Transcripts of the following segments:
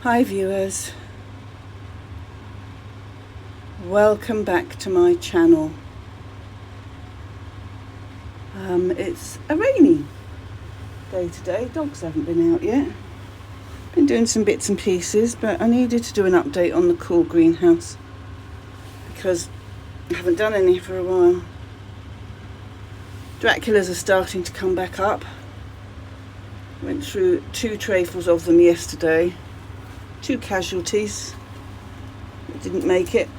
Hi viewers, welcome back to my channel. It's a rainy day today, dogs haven't been out yet. Been doing some bits and pieces, but I needed to do an update on the cool greenhouse because I haven't done any for a while. Draculas are starting to come back up. Went through 2 trayfuls of them yesterday. 2 casualties. It didn't make it,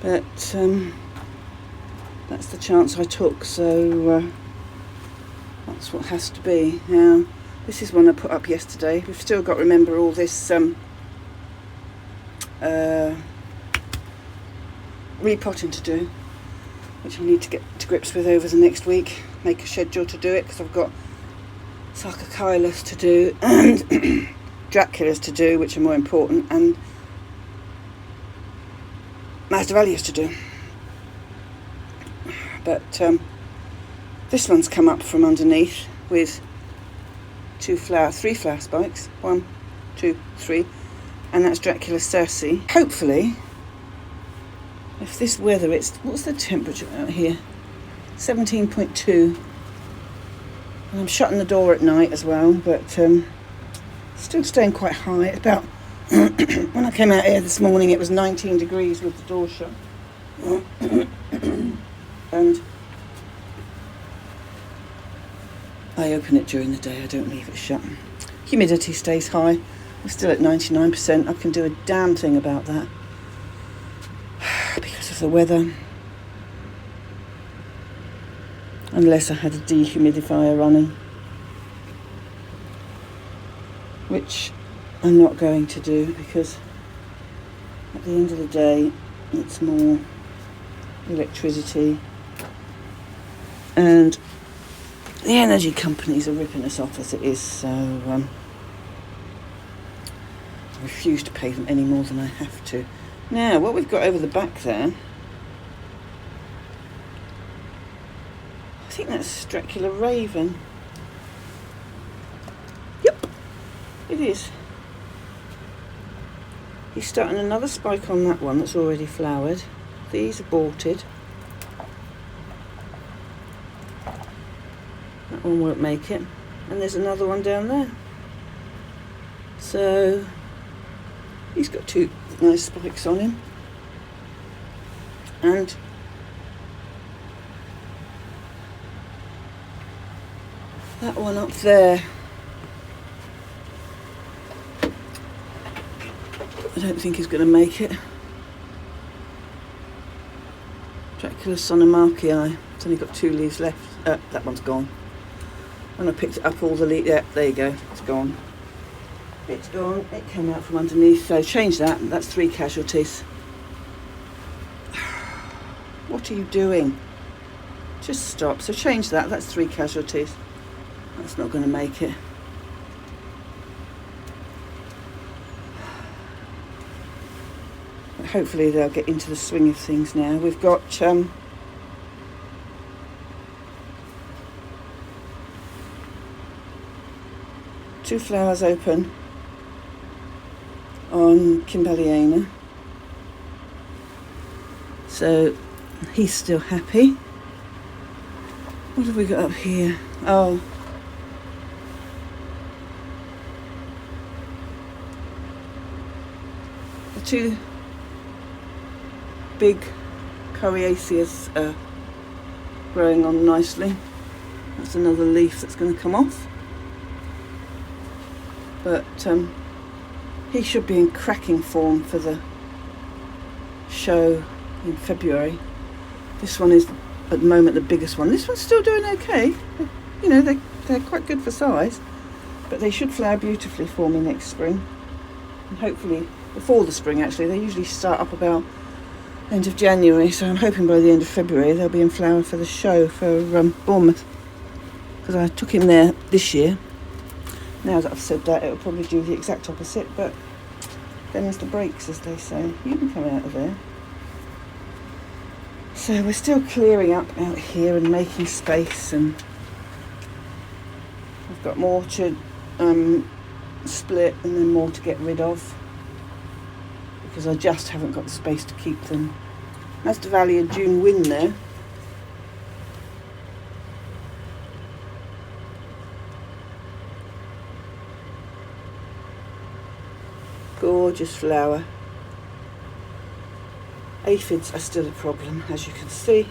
but that's the chance I took, so that's what has to be. Now, this is one I put up yesterday. We've still got to remember all this repotting to do, which I need to get to grips with over the next week. Make a schedule to do it because I've got Sarcochilas to do and Draculas to do, which are more important, and Masdevallias to do. But this one's come up from underneath with 3 flower spikes. 1, 2, 3, and that's Dracula Circe. Hopefully, if this weather, what's the temperature out here? 17.2. And I'm shutting the door at night as well, but still staying quite high. It's about when I came out here this morning, it was 19 degrees with the door shut. And I open it during the day, I don't leave it shut. Humidity stays high. We're still at 99%. I can do a damn thing about that because of the weather. Unless I had a dehumidifier running, which I'm not going to do because at the end of the day it's more electricity, and the energy companies are ripping us off as it is, so I refuse to pay them any more than I have to. Now, what we've got over the back there, I think that's Dracula Raven. Yep, it is. He's starting another spike on that one that's already flowered. These aborted. That one won't make it. And there's another one down there. So he's got 2 nice spikes on him. And that one up there, I don't think he's going to make it. Dracula Sonomarchii. It's only got 2 leaves left. That one's gone. When I picked it up, all the leaves. Yeah, there you go. It's gone. It's gone. It came out from underneath. So change that. That's 3 casualties. What are you doing? Just stop. So change that. That's 3 casualties. That's not going to make it. But hopefully they'll get into the swing of things now. We've got 2 flowers open on Kimbelliana. So he's still happy. What have we got up here? Oh, the 2 big coriaceas are growing on nicely. That's another leaf that's going to come off. But he should be in cracking form for the show in February. This one is at the moment the biggest one. This one's still doing okay. You know, they're quite good for size, but they should flower beautifully for me next spring. And hopefully before the spring, actually. They usually start up about end of January, so I'm hoping by the end of February they'll be in flower for the show for Bournemouth, because I took him there this year. Now that I've said that, it'll probably do the exact opposite, but them's the breaks, as they say. You can come out of there. So we're still clearing up out here and making space, and I've got more orchid split, and then more to get rid of, because I just haven't got the space to keep them. Masdevallia June Wind there. Gorgeous flower. Aphids are still a problem, as you can see.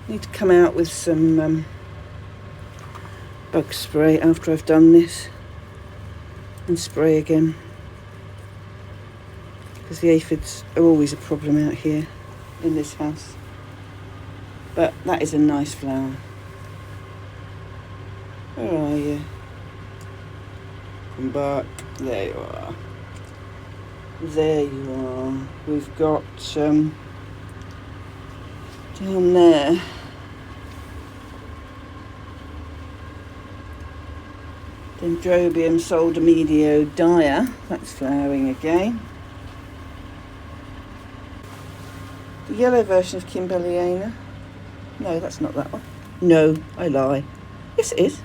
Need to come out with some bug spray after I've done this and spray again, because the aphids are always a problem out here in this house. But that is a nice flower. Where are you? Come back. There you are. There you are. We've got down there Dendrobium soldomedio dia. That's flowering again. The yellow version of Kimbelliana. No, that's not that one. No, I lie. Yes, it is.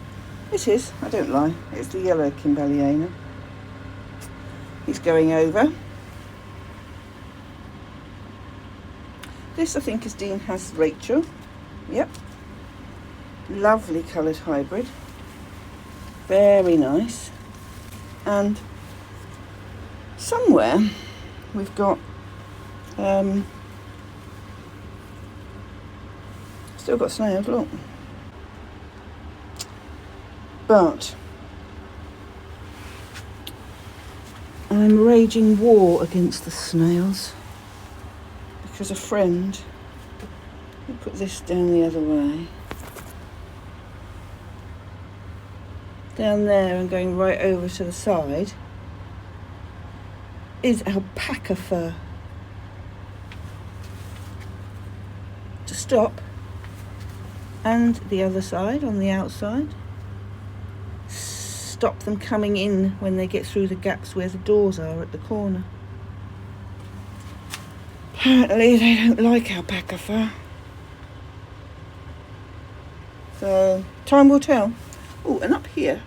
It is. I don't lie. It's the yellow Kimbelliana. He's going over. This, I think, is Dean has Rachel. Yep. Lovely coloured hybrid. Very nice. And somewhere we've got still got snails, look. But I'm raging war against the snails, because a friend who put this down the other way, down there and going right over to the side, is alpaca fur. To stop, and the other side, on the outside, stop them coming in when they get through the gaps where the doors are at the corner. Apparently they don't like alpaca fur. So, time will tell. Oh, and up here,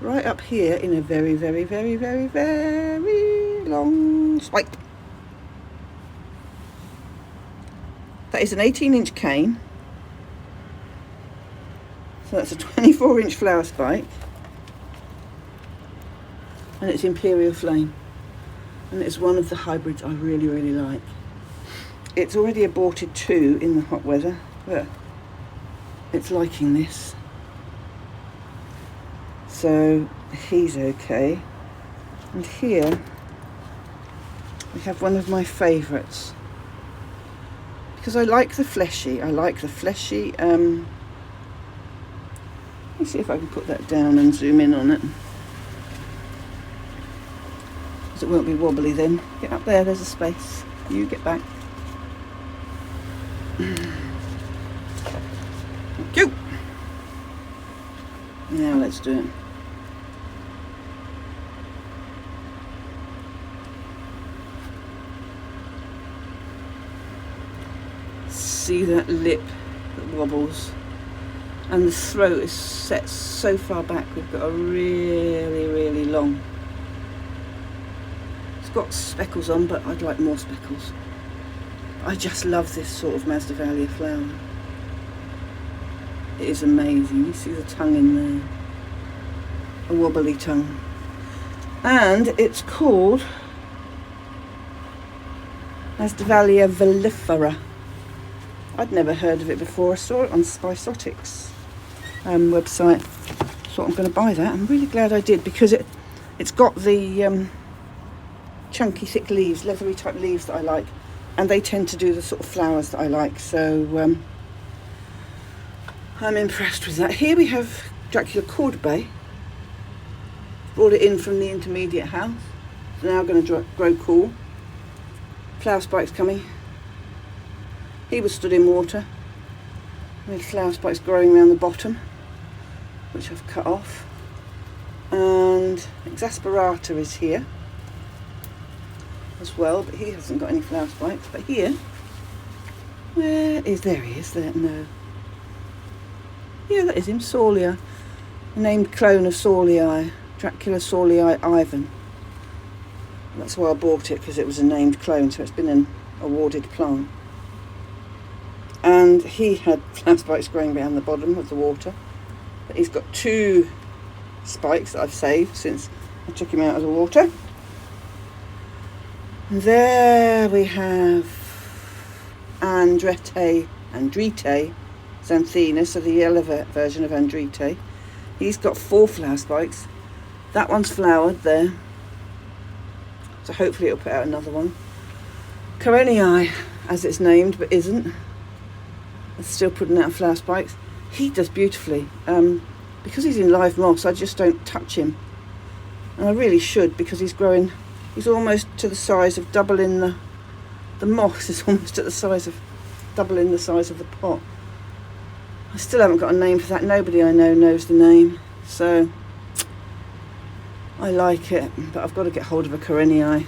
right up here in a very, very, very, very, very long spike. That is an 18-inch cane. So that's a 24-inch flower spike. And it's Imperial Flame. And it's one of the hybrids I really, really like. It's already aborted 2 in the hot weather, but it's liking this. So he's okay. And here we have one of my favourites, because I like the fleshy. Let me see if I can put that down and zoom in on it, because it won't be wobbly then. Get up there, there's a space. You get back. Thank you. Now let's do it. See that lip that wobbles, and the throat is set so far back. We've got a really, really long. It's got speckles on, but I'd like more speckles. I just love this sort of Masdevallia flower. It is amazing. You see the tongue in there, a wobbly tongue, and it's called Masdevallia volifera. I'd never heard of it before. I saw it on Spiceotics website. Thought I'm going to buy that. I'm really glad I did, because it's got the chunky, thick leaves, leathery type leaves that I like, and they tend to do the sort of flowers that I like. So I'm impressed with that. Here we have Dracula Cordabe. Brought it in from the intermediate house. It's now going to grow cool. Flower spikes coming. He was stood in water with flower spikes growing around the bottom, which I've cut off. And Exasperata is here as well, but he hasn't got any flower spikes. But here, where is, there he is, there, no. Yeah, that is him, Saulii. A named clone of Saulii. Dracula Saulii Ivan. That's why I bought it, because it was a named clone, so it's been an awarded plant. And he had flower spikes growing down the bottom of the water. But he's got 2 spikes that I've saved since I took him out of the water. And there we have Andrete Xanthina, so the yellow version of Andrete. He's got 4 flower spikes. That one's flowered there, so hopefully it'll put out another one. Karenii, as it's named, but isn't. It's still putting out flower spikes. He does beautifully. Because he's in live moss, I just don't touch him. And I really should, because he's growing. He's almost to the size of doubling the moss is almost at the size of doubling the size of the pot. I still haven't got a name for that. Nobody I know knows the name, so I like it, but I've got to get hold of a Karenii. I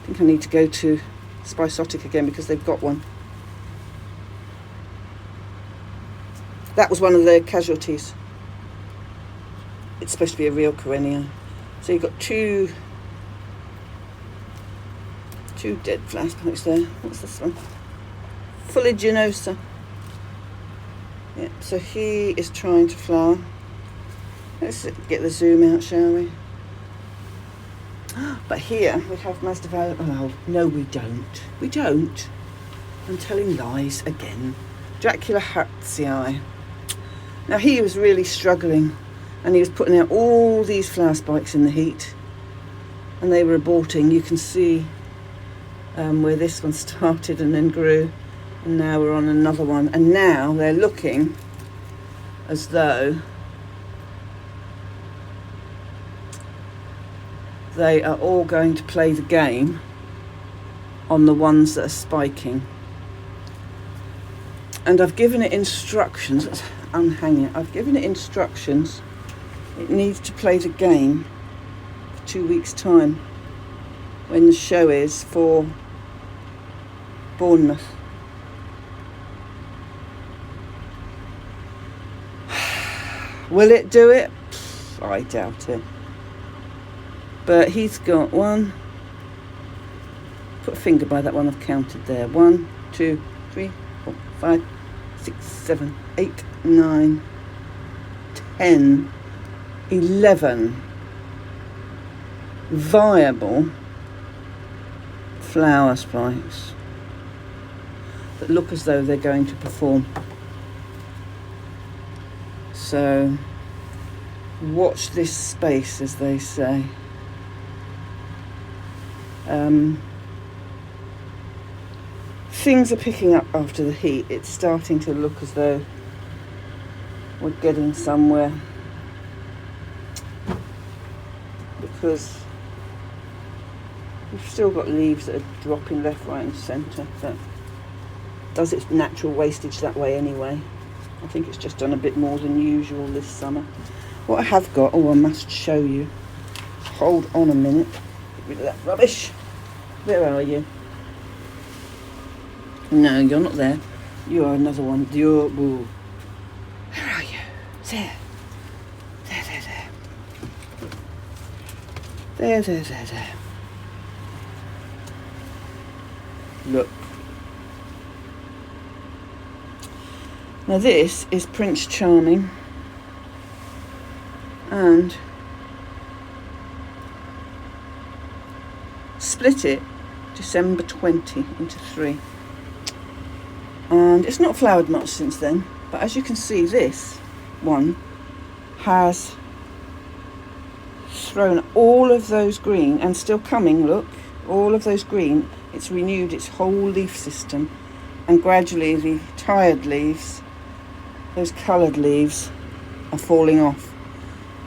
think I need to go to Spiceotic again because they've got one. That was one of their casualties. It's supposed to be a real Karenii. So you've got two dead flower spikes there. What's this one? Fuliginosa. Yeah, so he is trying to flower. Let's get the zoom out, shall we? But here we have Masdevallium. Oh, no, we don't. We don't. I'm telling lies again. Dracula Hatzii. Now he was really struggling, and he was putting out all these flower spikes in the heat, and they were aborting. You can see where this one started and then grew, and now we're on another one, and now they're looking as though they are all going to play the game on the ones that are spiking. And I've given it instructions. Let's unhang it. I've given it instructions. It needs to play the game for 2 weeks' time when the show is for Bournemouth. Will it do it? I doubt it. But he's got 1. Put a finger by that one I've counted there. 1, 2, 3, 4, 5, 6, 7, 8, 9, 10, 11 viable flower spikes that look as though they're going to perform. So watch this space, as they say. Things are picking up after the heat. It's starting to look as though we're getting somewhere, because we've still got leaves that are dropping left, right and centre, but does its natural wastage that way anyway. I think it's just done a bit more than usual this summer. What I have got, I must show you. Hold on a minute. Get rid of that rubbish. Where are you? No, you're not there. You are another one. You're... Ooh. Where are you? There. There. Look. Now this is Prince Charming, and split it December 20 into 3. And it's not flowered much since then, but as you can see, this one has thrown all of those green, and still coming, look, all of those green. It's renewed its whole leaf system, and gradually the tired leaves, those coloured leaves, are falling off.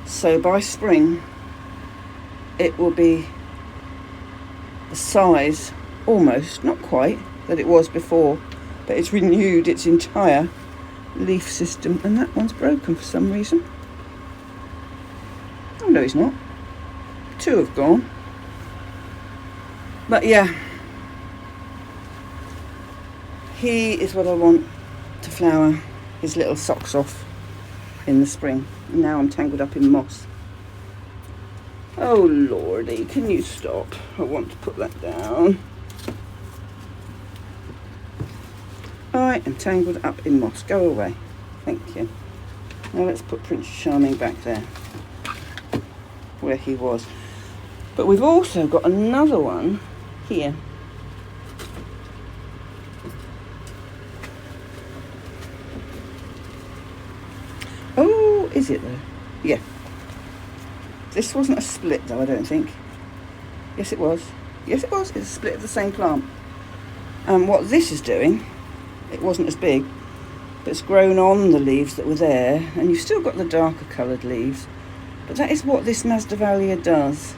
So by spring it will be the size, almost, not quite, that it was before, but it's renewed its entire leaf system. And that one's broken for some reason. Oh no, it's not. 2 have gone. But yeah, he is what I want to flower his little socks off. in the spring. Now I'm tangled up in moss. Oh lordy, can you stop? I want to put that down. I am tangled up in moss. Go away. Thank you. Now let's put Prince Charming back there, where he was. But we've also got another one here. Oh, is it though? Yeah. This wasn't a split though, I don't think. Yes, it was. Yes, it was. It's a split of the same plant. And what this is doing, it wasn't as big, but it's grown on the leaves that were there, and you've still got the darker coloured leaves. But that is what this Masdevallia does.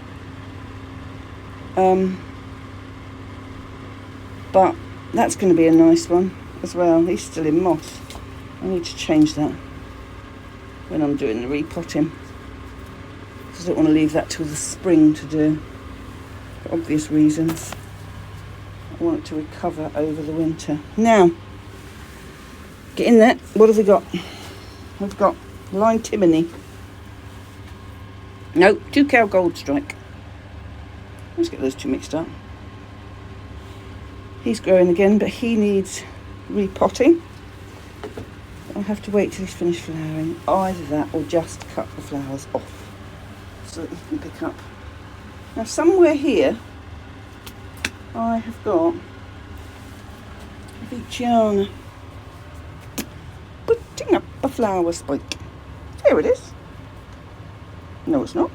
But that's going to be a nice one as well. He's still in moss. I need to change that when I'm doing the repotting, because I don't want to leave that till the spring to do, for obvious reasons. I want it to recover over the winter. Now, get in there. What have we got? We've got Line Timony. No, 2 Cow Gold Strike. Let's get those two mixed up. He's growing again, but he needs repotting. I'll have to wait till he's finished flowering. Either that or just cut the flowers off so that you can pick up. Now somewhere here I have got a Veitchiana putting up a flower spike. Here it is. No, it's not.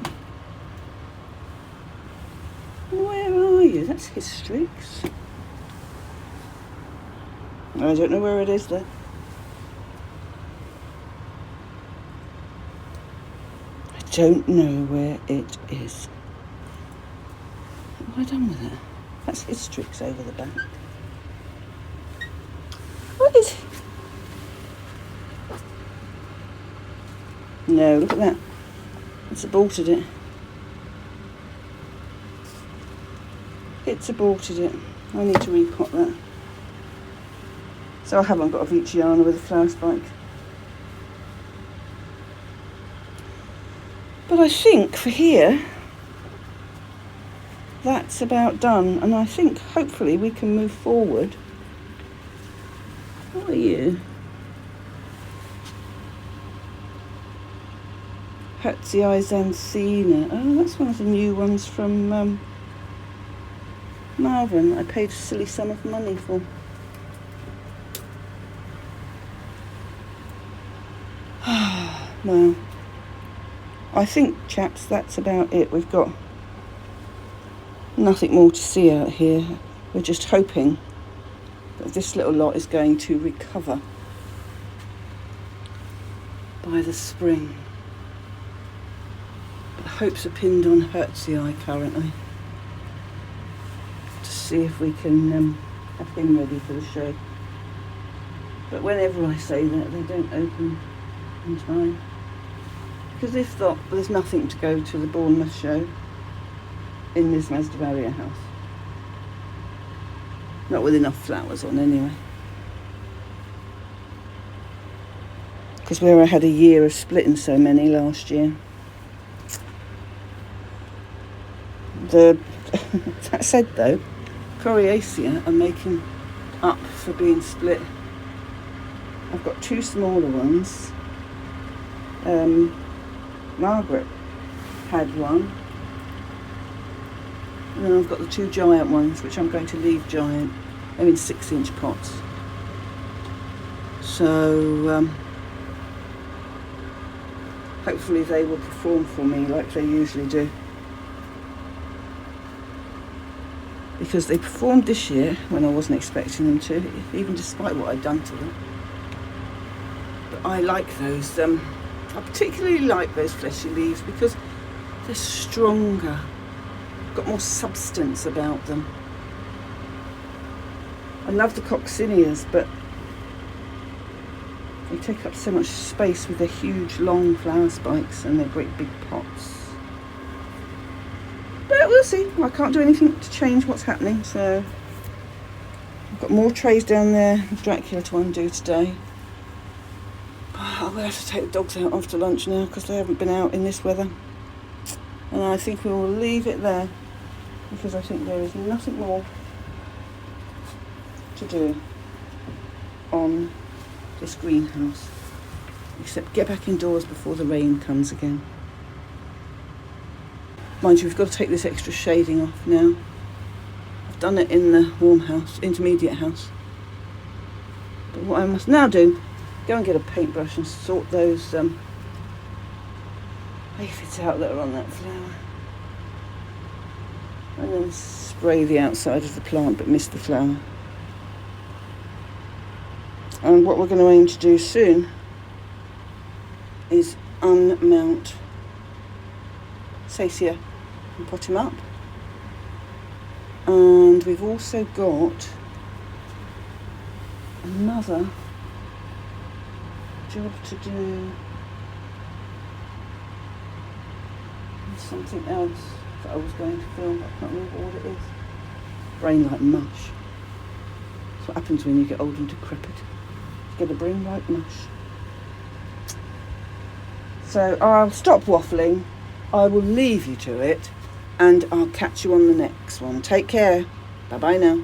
Where are you? That's Hystrix. I don't know where it is though. I don't know where it is. What have I done with it? That's Hystrix over the back. What is it? No, look at that. It's aborted it. It's aborted it. I need to repot that. So I haven't got a Veitchiana with a flower spike. But I think for here, that's about done. And I think hopefully we can move forward. What are you? Hertzii Zanzina. Oh, that's one of the new ones from Malvern. I paid a silly sum of money for. Well, I think, chaps, that's about it. We've got nothing more to see out here. We're just hoping that this little lot is going to recover by the spring. But the hopes are pinned on Hertzii currently, to see if we can have him ready for the show. But whenever I say that, they don't open in time. Because if not, there's nothing to go to the Bournemouth show in this Masdevallia house. Not with enough flowers on anyway. Because where I had a year of splitting so many last year. That said though, Coriacea are making up for being split. I've got 2 smaller ones. Margaret had one, and then I've got the 2 giant ones, which I'm going to leave giant. I mean 6-inch pots. So hopefully they will perform for me like they usually do, because they performed this year when I wasn't expecting them to, even despite what I'd done to them. But I like those. I particularly like those fleshy leaves because they're stronger, got more substance about them. I love the coccineas, but they take up so much space with their huge long flower spikes and their great big pots. But we'll see. I can't do anything to change what's happening, so I've got more trays down there, Dracula to undo today. I'm going to have to take the dogs out after lunch now because they haven't been out in this weather. And I think we will leave it there because I think there is nothing more to do on this greenhouse except get back indoors before the rain comes again. Mind you, we've got to take this extra shading off now. I've done it in the warm house, intermediate house. But what I must now do, go and get a paintbrush and sort those aphids out that are on that flower. And then spray the outside of the plant but miss the flower. And what we're going to aim to do soon is unmount Sacia and pot him up. And we've also got another job to do, something else that I was going to film, I can't remember what it is. Brain like mush. That's what happens when you get old and decrepit. You get a brain like mush. So I'll stop waffling, I will leave you to it, and I'll catch you on the next one. Take care. Bye bye now.